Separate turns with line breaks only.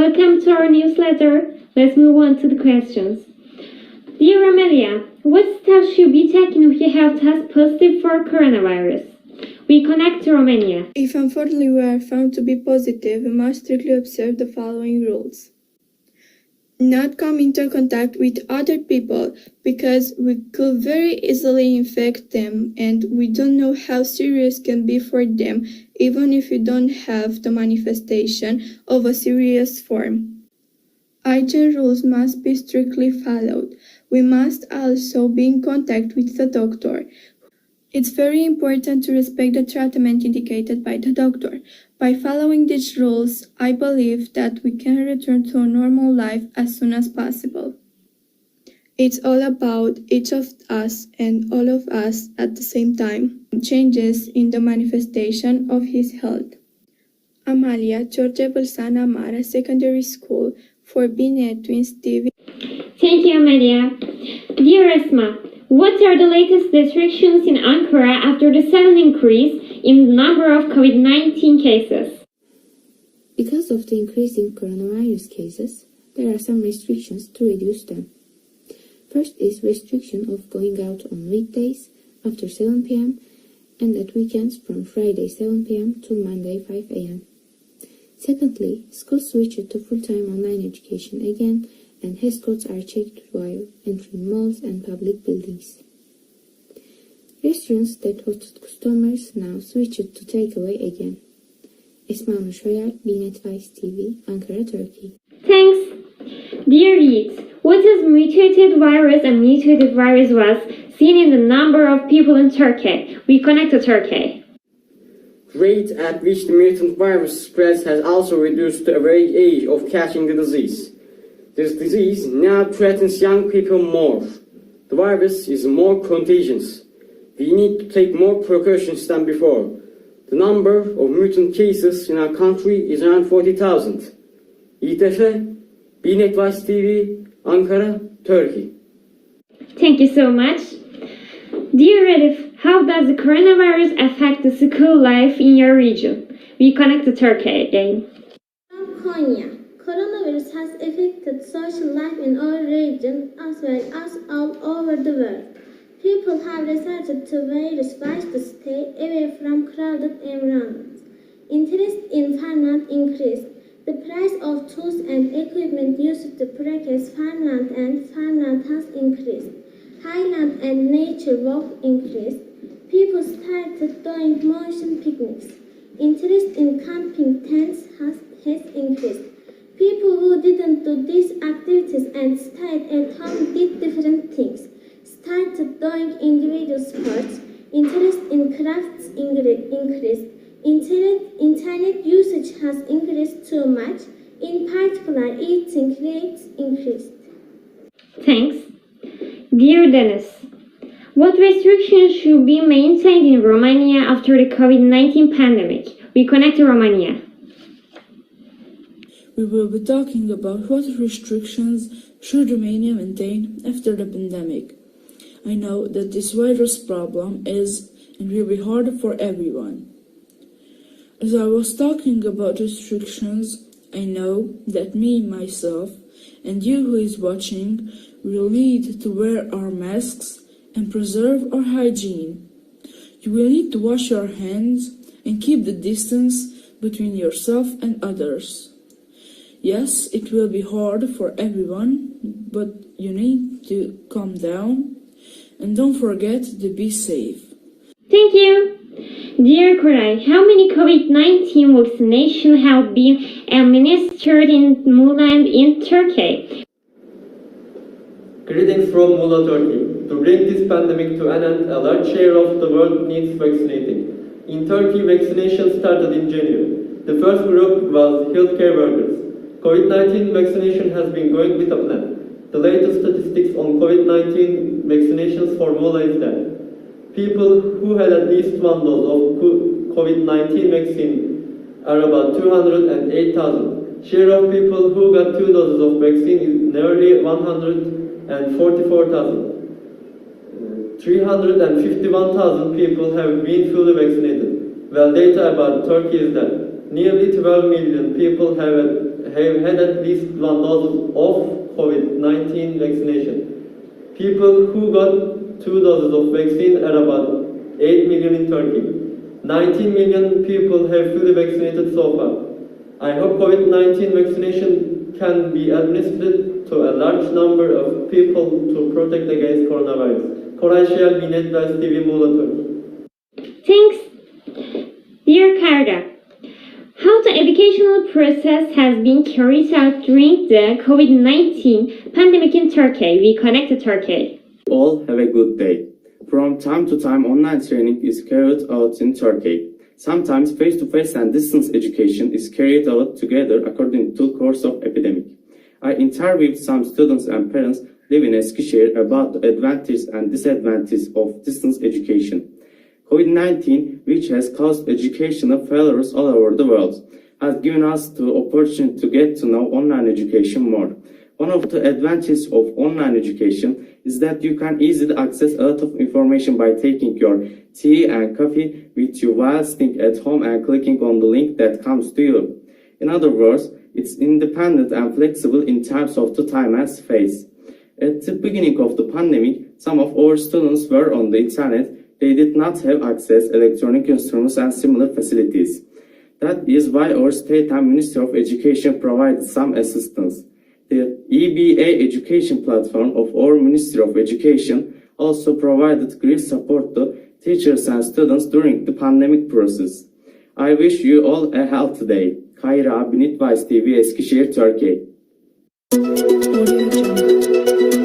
Welcome to our newsletter. Let's move on to the questions. Dear Amelia, what steps should be taken if you have tested positive for coronavirus? We connect to Romania.
If unfortunately we are found to be positive, we must strictly observe the following rules. Not come into contact with other people because we could very easily infect them and we don't know how serious it can be for them even if you don't have the manifestation of a serious form. Hygiene rules must be strictly followed. We must also be in contact with the doctor. It's very important to respect the treatment indicated by the doctor. By following these rules, I believe that we can return to a normal life as soon as possible. It's all about each of us and all of us at the same time. Changes in the manifestation of his health. Amalia, George Bolsana Amara Secondary School, for Bine Twins TV.
Thank you, Amelia. Dear Esma, what are the latest restrictions in Ankara after the sudden increase in the number of COVID-19 cases?
Because of the increase in coronavirus cases, there are some restrictions to reduce them. First is restriction of going out on weekdays after 7 p.m. and at weekends from Friday 7 p.m. to Monday 5 a.m. Secondly, schools switched to full-time online education again, and health codes are checked while entering malls and public buildings. Restaurants that hosted customers now switched to takeaway again. Esma Nushoyar, Binet Vice TV, Ankara, Turkey.
Thanks. Dear Yiğit, what is mutated virus and mutated virus was seen in the number of people in Turkey? We connect to Turkey.
Rate at which the mutant virus spreads has also reduced the average age of catching the disease. This disease now threatens young people more. The virus is more contagious. We need to take more precautions than before. The number of mutant cases in our country is around 40,000. İTF, Binet Vice TV, Ankara, Turkey.
Thank you so much. Dear Elif, how does the coronavirus affect the school life in your region? We connect to Turkey again.
From Konya, coronavirus has affected social life in our region as well as all over the world. People have resorted to various ways to stay away from crowded environments. Interest in farmland increased. The price of tools and equipment used to practice farmland has increased. Highland and nature walk increased. People started doing motion picnics. Interest in camping tents has increased. People who didn't do these activities and stayed at home did different things. Started doing individual sports. Interest in crafts increased. Internet usage has increased too much. In particular, eating rates increased.
Thanks. Dear Dennis, what restrictions should be maintained in Romania after the COVID-19 pandemic? We connect to Romania.
We will be talking about what restrictions should Romania maintain after the pandemic. I know that this virus problem is and will be hard for everyone. As I was talking about restrictions, I know that me, myself, and you who is watching will need to wear our masks and preserve our hygiene. You will need to wash your hands and keep the distance between yourself and others. Yes, it will be hard for everyone, but you need to calm down and don't forget to be safe.
Thank you. Dear Koray, how many COVID-19 vaccinations have been administered in Muğla and in Turkey?
Greetings from Muğla, Turkey. To bring this pandemic to an end, a large share of the world needs vaccinating. In Turkey, vaccination started in January. The first group was healthcare workers. COVID-19 vaccination has been going with a plan. The latest statistics on COVID-19 vaccinations for Muğla is that people who had at least one dose of COVID-19 vaccine are about 208,000. Share of people who got 2 doses of vaccine is nearly 144,000. 351,000 people have been fully vaccinated. Well, data about Turkey is that Nearly 12 million people have had at least one dose of COVID-19 vaccination. People who got 2 doses of vaccine are about 8 million in Turkey. 19 million people have fully vaccinated so far. I hope COVID-19 vaccination can be administered to a large number of people to protect against coronavirus. Koray Şayal, Binetler TV, Muğla, Turkey.
Thanks, dear Karda. How the educational process has been carried out during the COVID-19 pandemic in Turkey? We connect to Turkey.
All have a good day. From time to time, online training is carried out in Turkey. Sometimes face-to-face and distance education is carried out together according to course of epidemic. I interviewed some students and parents living in Eskişehir about the advantages and disadvantages of distance education. COVID-19, which has caused educational failures all over the world, has given us the opportunity to get to know online education more. One of the advantages of online education is that you can easily access a lot of information by taking your tea and coffee with you while sitting at home and clicking on the link that comes to you. In other words, it's independent and flexible in terms of the time and space. At the beginning of the pandemic, some of our students were on the internet. They did not have access to electronic instruments and similar facilities. That is why our state and Ministry of Education provided some assistance. The EBA education platform of our Ministry of Education also provided great support to teachers and students during the pandemic process. I wish you all a healthy day. Kayra, Binit Vice TV, Eskişehir, Turkey.
Audio Jungle.